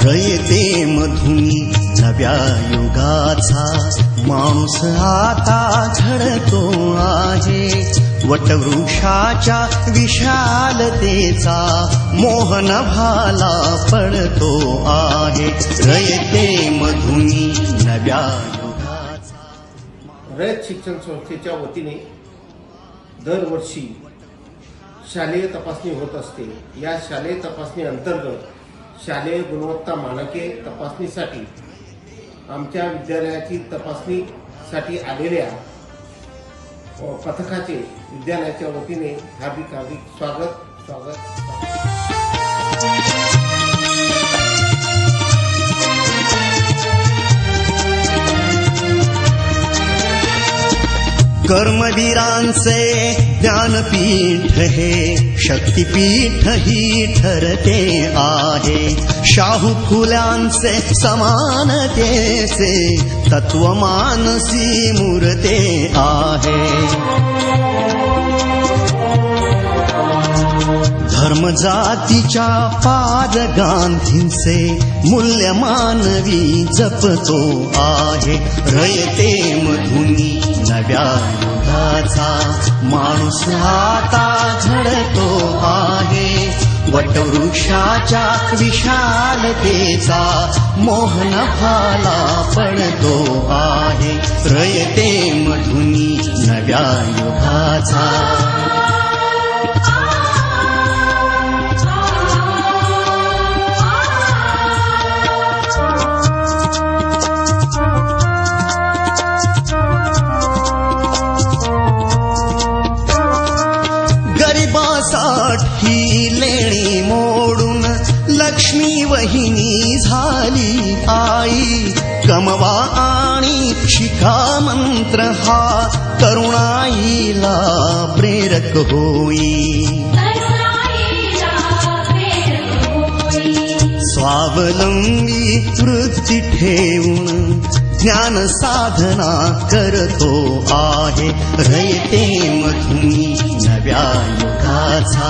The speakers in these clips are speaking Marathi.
रयते मधुनी नव्या युगाचा माणूस आता घडतो आहे. वटवृक्षाच्या विशालतेचा मोहन भाला पडतो आहे. रयते मधुनी नव्या युगाचा. रयत शिक्षण संस्थेच्या वतीने दरवर्षी शालेय तपासणी होत असते. या शालेय तपासणी अंतर्गत शालेय गुणवत्ता मानके तपासणीसाठी आमच्या विद्यालयाची तपासणीसाठी आलेल्या पथकाचे विद्यालयाच्या वतीने हार्दिक स्वागत. कर्मवीरांचे ज्ञानपीठ हे शक्तिपीठ ही ठरते आहे. शाहू फुल्यांचे समानतेचे तत्व मानसी मूर्ते आहे. धर्म जातीच्या पाद गांधींचे मूल्य मानवी जपतो आहे. रयते मधुनी नव्या युगाचा माणूस आता घडतो आहे. वटवृक्षाच्या विशालतेचा मोहन भाला पडतो आहे. रयते मधुनी नव्या युगाचा. ही लेणी मोडून लक्ष्मी वहिनी झाली आई. कमवा आणि शिका मंत्र हा तरुणाईला प्रेरक होई. स्वावलंबी वृत्ती ठेवून ज्ञान साधना करतो आहे. रयते मधुनी नव्या युगाचा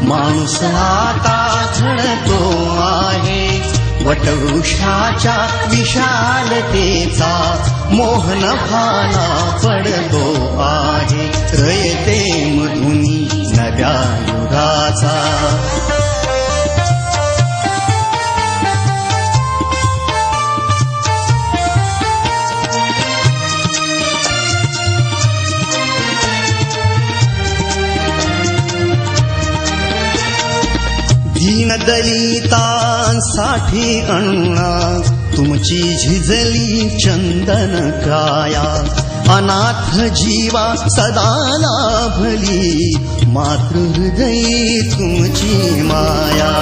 माणूस आता घडतो आहे. वटवृक्षाच्या विशालतेचा मोहन भाला पडतो आहे. रयते मधुनी नव्या युगाचा. दीनदलितांसाठी अण्णा तुमची झिजली चंदन काया. अनाथ जीवा सदा लाभली मातृहृदयी तुमची माया.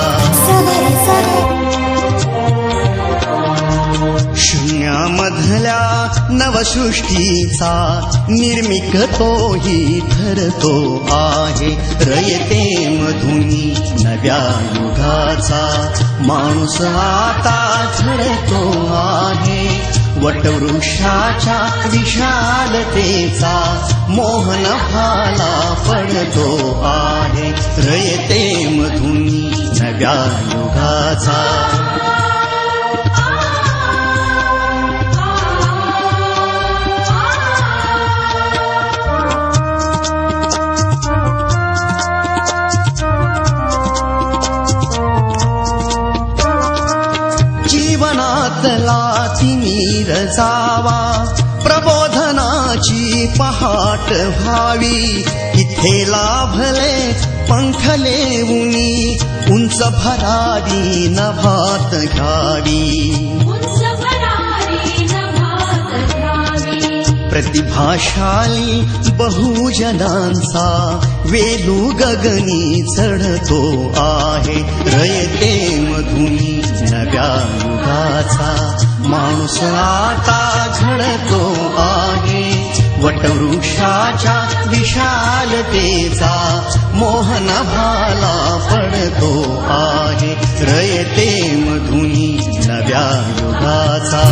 शून्यामधल्या नवसृष्टीचा निर्मिक तोही ठरतो आहे. रयते मधुनी नव्या युगाचा माणूस आता घडतो आहे. वटवृक्षाच्या विशालतेचा मोहन भाला पडतो आहे. रयते मधुनी नव्या युगाचा. तिमीर जावा प्रबोधनाची पहाट व्हावी. इथे लाभले पंखले उनी उंच भरारी नभात घ्यावी. प्रतिभाशाली बहुजनांचा वेलू गगनी चढतो आहे. रयते मधुनी नव्या युगाचा माणूस आता घडतो आहे. वटवृक्षाच्या विशालतेचा मोहन भाला पडतो आहे. रयते मधुनी नव्या युगाचा.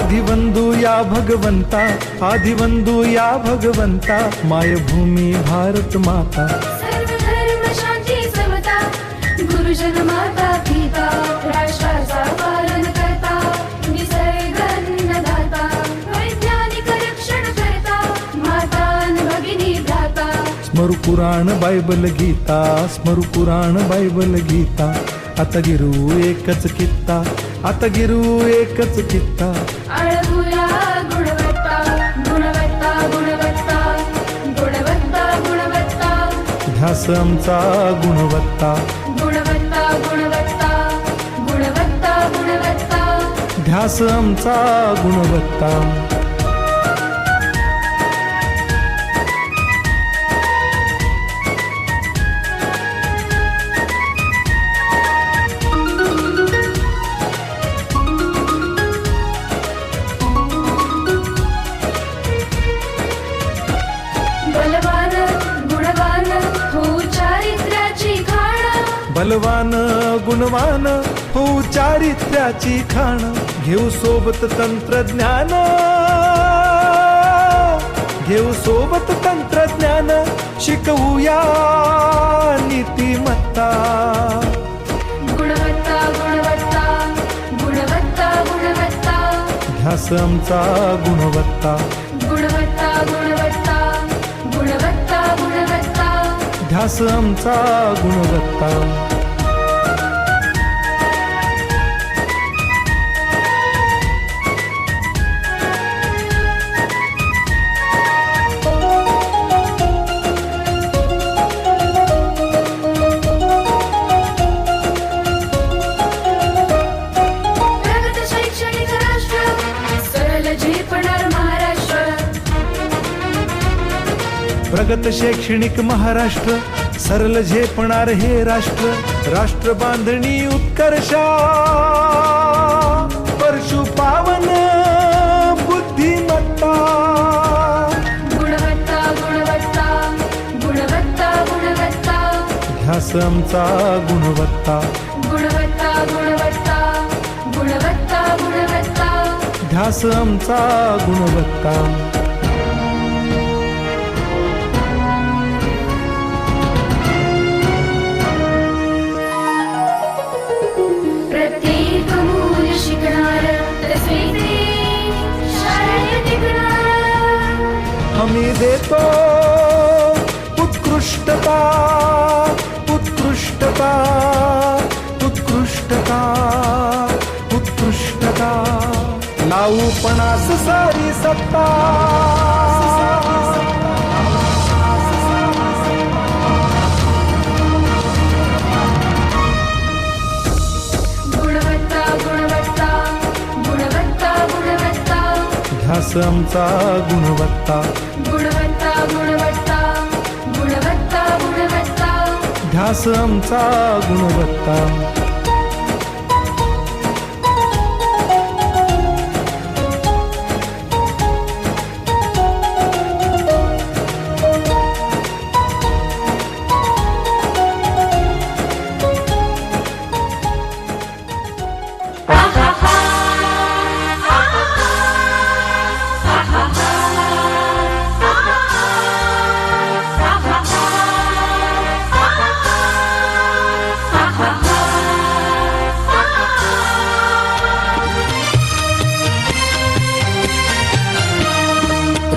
आदिवंदू या भगवंता, आदिवंदू या भगवंता, मायभूमी भारत माता. सर्व धर्म शांती समता, गुरुजन माता पिता, राष्ट्राचा पालन करता, निसर्ग अन्नदाता, वैज्ञानिक रक्षण करता, माता अन भगिनी भ्राता. स्मरू पुराण बायबल गीता, स्मरू पुराण बायबल गीता. आता गिरू एकच कित्ता, आता गिरू एकच कित्ता. अळगुया गुणवत्ता, गुणवत्ता, गुणवत्ता, गुणवत्ता, गुणवत्ता, ध्यास आमचा गुणवत्ता, गुणवत्ता, गुणवत्ता, गुणवत्ता, गुणवत्ता. ध्यास आमचा गुणवत्ता. बलवान गुणवान हो चारित्र्याची खाण, बलवान गुणवान हो चारित्र्याची खाण. घेऊ सोबत तंत्रज्ञान, घेऊ सोबत तंत्रज्ञान, शिकवूया नीतिमत्ता. गुणवत्ता, गुणवत्ता, गुणवत्ता, गुणवत्ता, ध्यास आमचा गुणवत्ता, गुणवत्ता, गुणवत्ता, गुणवत्ता, गुणवत्ता. ध्यास आमचा गुणवत्ता. प्रगत शैक्षणिक राष्ट्र, सरळ झेपणार महाराष्ट्र. प्रगत शैक्षणिक महाराष्ट्र, सरल झेपणार हे राष्ट्र. राष्ट्र बांधणी उत्कर्षा, परशु पावन बुद्धिमत्ता. गुणवत्ता, गुणवत्ता, गुणवत्ता, गुणवत्ता, ध्यास आमचा गुणवत्ता, गुणवत्ता, गुणवत्ता, गुणवत्ता, गुणवत्ता. ध्यास आमचा गुणवत्ता. प्रत्येक मूल शिकणार, तसे ते शाळेत टिकणार. हमी देतो उत्कृष्टता, उत्कृष्टता, उत्कृष्टता, उत्कृष्टता. लावू पणास सारी सत्ता. गुणवत्ता, गुणवत्ता, गुणवत्ता, गुणवत्ता, ध्यास आमचा गुणवत्ता, गुणवत्ता, गुणवत्ता, गुणवत्ता, गुणवत्ता. ध्यास आमचा गुणवत्ता.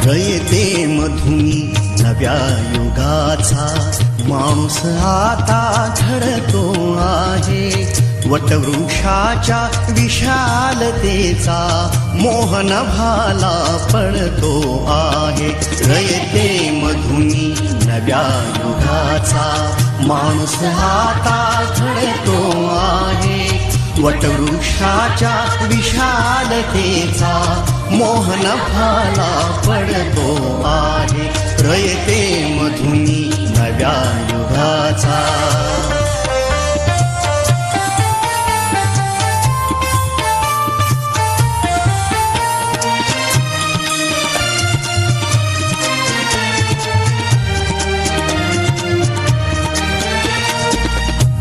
रयते मधुनी नव्या युगाचा, माणूस आता घडतो आहे. वटवृक्षाच्या विशालतेचा मोहन भाला पडतो आहे. रयते मधुनी नव्या युगाचा, माणूस आता घडतो आहे. वटवृक्षाच्या विशालतेचा मोहन भाला पडतो आहे. रयते मधुनी नव्या युगाचा.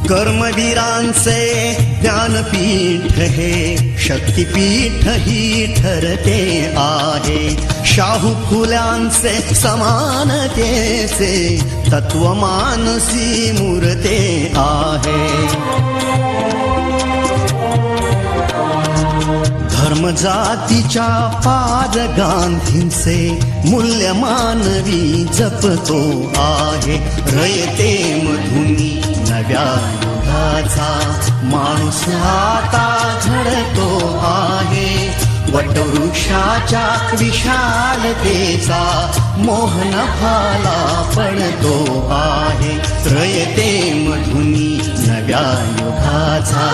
कर्मवीरांचे ज्ञानपीठ हे शक्तिपीठ ही ठरते आहे. शाहू फुल्यांचे समानतेचे तत्व मानसी मूर्ते आहे. धर्म जातीच्या पार गांधींचे मूल्य मानवी जपतो आहे. रयते मधुनी नव्या युगाचा माणूस आता घडतो आहे. वटवृक्षाच्या विशालतेचा मोहन फाला पडतो आहे. रयते मधुनी नव्या युगाचा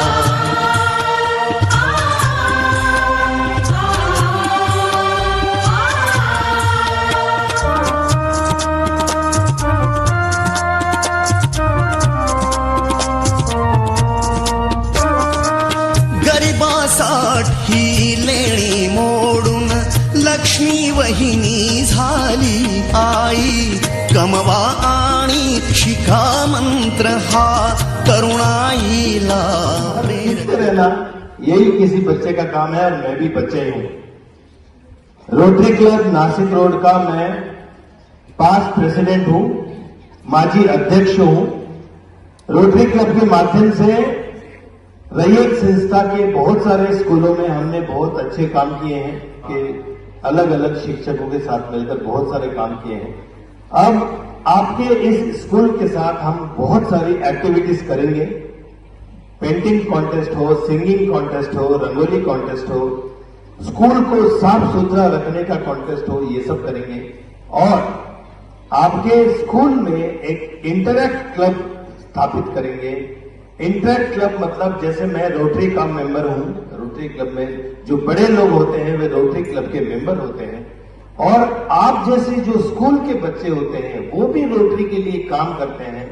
ही लेणी मोडून लक्ष्मी वहिनी झाली आई. कमवा आणि शिका मंत्र हा तरुणाईला प्रेरित रहना यही किसी बच्चे का काम है और मैं भी बच्चे ही हूँ. रोटरी क्लब नासिक रोड का मैं पास्ट प्रेसिडेंट हूँ, माजी अध्यक्ष हूँ. रोटरी क्लब के माध्यम से रैयत संस्था के बहुत सारे स्कूलों में हमने बहुत अच्छे काम किए हैं कि अलग अलग शिक्षकों के साथ मिलकर बहुत सारे काम किए हैं. अब आपके इस स्कूल के साथ हम बहुत सारी एक्टिविटीज करेंगे. पेंटिंग कॉन्टेस्ट हो, सिंगिंग कॉन्टेस्ट हो, रंगोली कॉन्टेस्ट हो, स्कूल को साफ सुथरा रखने का कॉन्टेस्ट हो, ये सब करेंगे. और आपके स्कूल में एक इंटरैक्ट क्लब स्थापित करेंगे. इंटरैक्ट क्लब मतलब जैसे मैं रोटरी का मेंबर हूं, रोटरी क्लब में जो बड़े लोग होते हैं वे रोटरी क्लब के मेंबर होते हैं. और आप जैसे जो स्कूल के बच्चे होते हैं वो भी रोटरी के लिए काम करते हैं,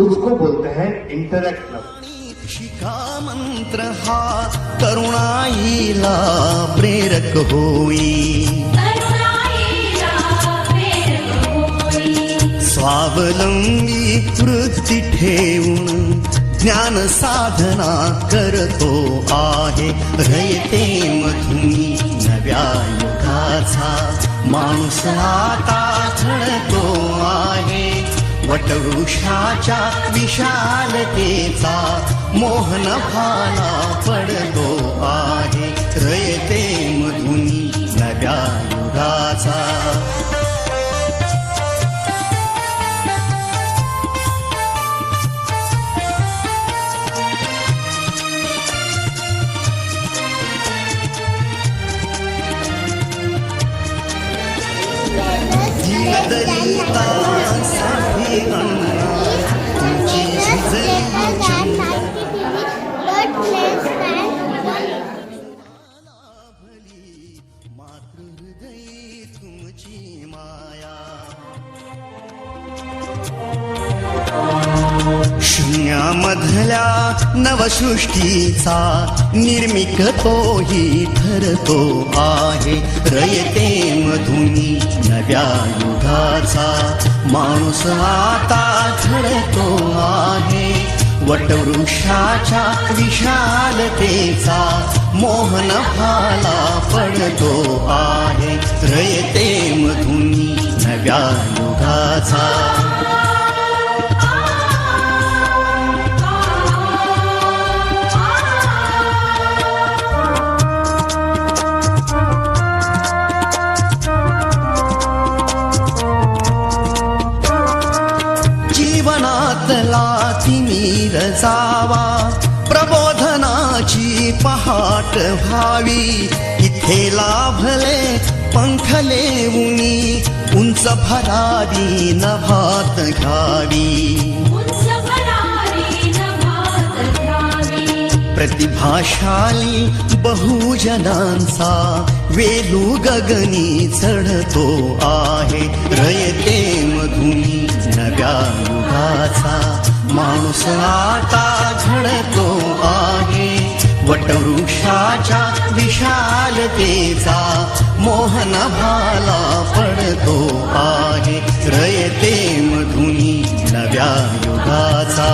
उसको बोलते हैं इंटरैक्ट क्लब. शिका मंत्र हा तरुणाईला प्रेरक होई. स्वावलंबी वृत्ती ठेवून ज्ञान साधना करतो आहे. रयते मधुनी नव्या युगाचा माणूस आता घडतो आहे. वटवृक्षाच्या विशालतेचा मोहन फाला पडतो आहे. रयते मधुनी नव्या युगाचा दलितांसाठी अण्णा तुमची मातृहृदयी तुमची माया. शून्यामधल्या नवसृष्टीचा निर्मिक तोही ठरतो आहे. रयते मधुनी नव्या युगाचा माणूस आता घडतो आहे. वटवृक्षाच्या विशालतेचा मोहन फाला पडतो आहे. रयते मधुनी नव्या युगाचा तिमीर जावा. प्रबोधनाची पहाट व्हावी. इथे लाभले पंखले उनी उंच भरारी नभात घ्यावी. प्रतिभाशाली बहुजनांचा वेलू गगनी चढतो आहे. रयते मधुनी नव्या युगाचा माणूस आता घडतो आहे. वटवृक्षाच्या विशालतेचा मोहन भाला पडतो आहे. रयते मधुनी नव्या युगाचा